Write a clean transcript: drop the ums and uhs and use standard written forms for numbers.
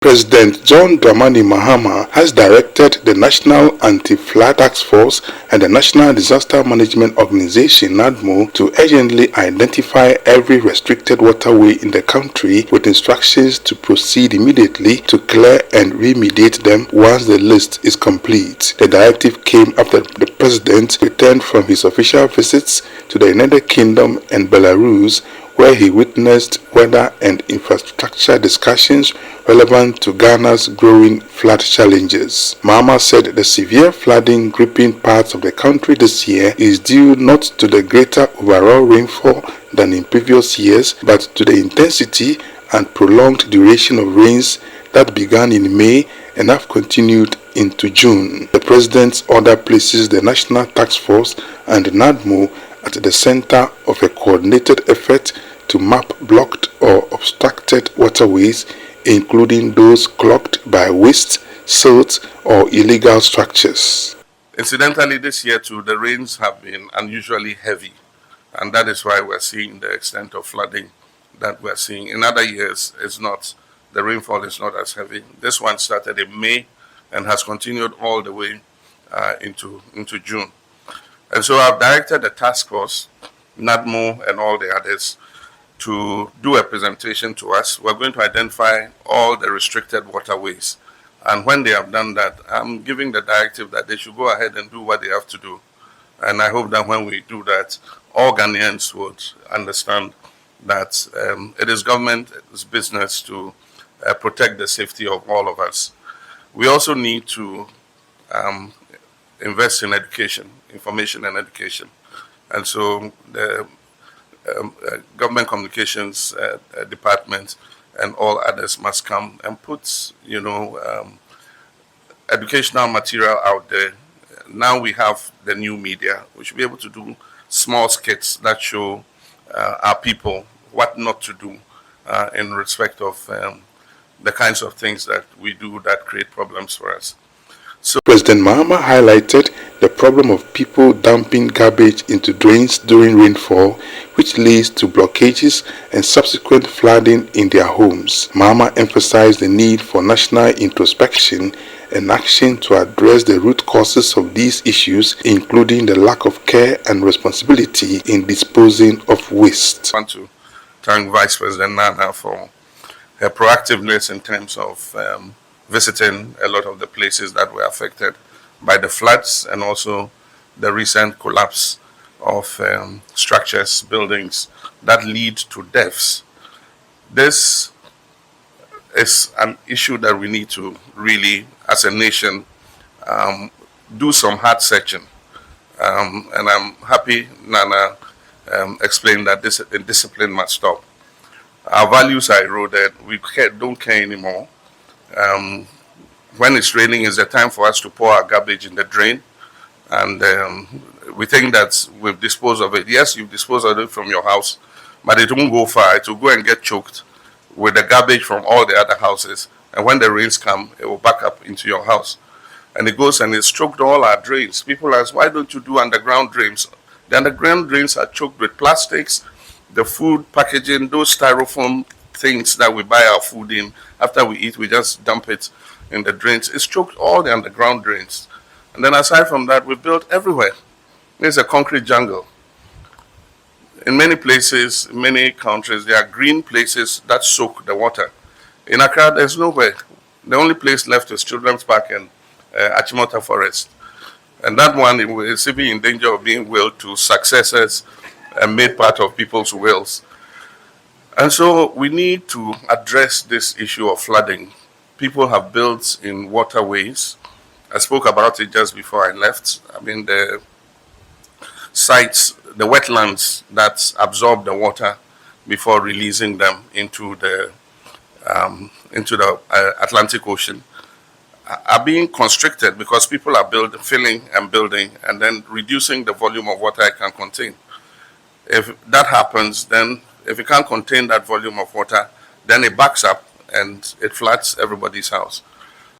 President John Dramani Mahama has directed the National Anti-Flood Task Force and the National Disaster Management Organization (NADMO) to urgently identify every restricted waterway in the country with instructions to proceed immediately to clear and remediate them once the list is complete. The directive came after the President returned from his official visits to the United Kingdom and Belarus, where he witnessed weather and infrastructure discussions relevant to Ghana's growing flood challenges. Mahama said the severe flooding gripping parts of the country this year is due not to the greater overall rainfall than in previous years, but to the intensity and prolonged duration of rains that began in May and have continued into June. The President's order places the National Task Force and NADMO at the center of a coordinated effort to map blocked or obstructed waterways, including those clogged by waste, silt, or illegal structures. Incidentally, this year too, the rains have been unusually heavy, and that is why we're seeing the extent of flooding that we're seeing. In other years, the rainfall is not as heavy. This one started in May and has continued all the way into June. And so I've directed the task force, NADMO and all the others, to do a presentation to us. We're going to identify all the restricted waterways. And when they have done that, I'm giving the directive that they should go ahead and do what they have to do. And I hope that when we do that, all Ghanaians would understand that it is government's business to protect the safety of all of us. We also need to invest in education, information and education. And so the government communications department and all others must come and put, educational material out there. Now we have the new media. We should be able to do small skits that show our people what not to do in respect of the kinds of things that we do that create problems for us. So President Mahama highlighted the problem of people dumping garbage into drains during rainfall, which leads to blockages and subsequent flooding in their homes. Mahama emphasized the need for national introspection and action to address the root causes of these issues, including the lack of care and responsibility in disposing of waste. I want to thank Vice President Nana for her proactiveness in terms of visiting a lot of the places that were affected by the floods and also the recent collapse of structures, buildings that lead to deaths. This is an issue that we need to really, as a nation, do some hard searching. And I'm happy Nana explained that this discipline must stop. Our values are eroded. We don't care anymore. When it's raining, it's the time for us to pour our garbage in the drain, and we think that we've disposed of it. Yes, you've disposed of it from your house, but it won't go far. It will go and get choked with the garbage from all the other houses, and when the rains come, it will back up into your house, and it goes and it's choked all our drains. People ask, why don't you do underground drains? The underground drains are choked with plastics, the food packaging, those styrofoam things that we buy our food in. After we eat, we just dump it in the drains. It's choked all the underground drains. And then aside from that, we built everywhere. There's a concrete jungle. In many places, in many countries, there are green places that soak the water. In Accra, there's nowhere. The only place left is Children's Park and Achimota Forest. And that one is even in danger of being willed to successors and made part of people's wills. And so we need to address this issue of flooding. People have built in waterways. I spoke about it just before I left. I mean, the sites, the wetlands that absorb the water before releasing them into the Atlantic Ocean are being constricted because people are filling and building and then reducing the volume of water it can contain. If that happens, then if it can't contain that volume of water, then it backs up and it floods everybody's house.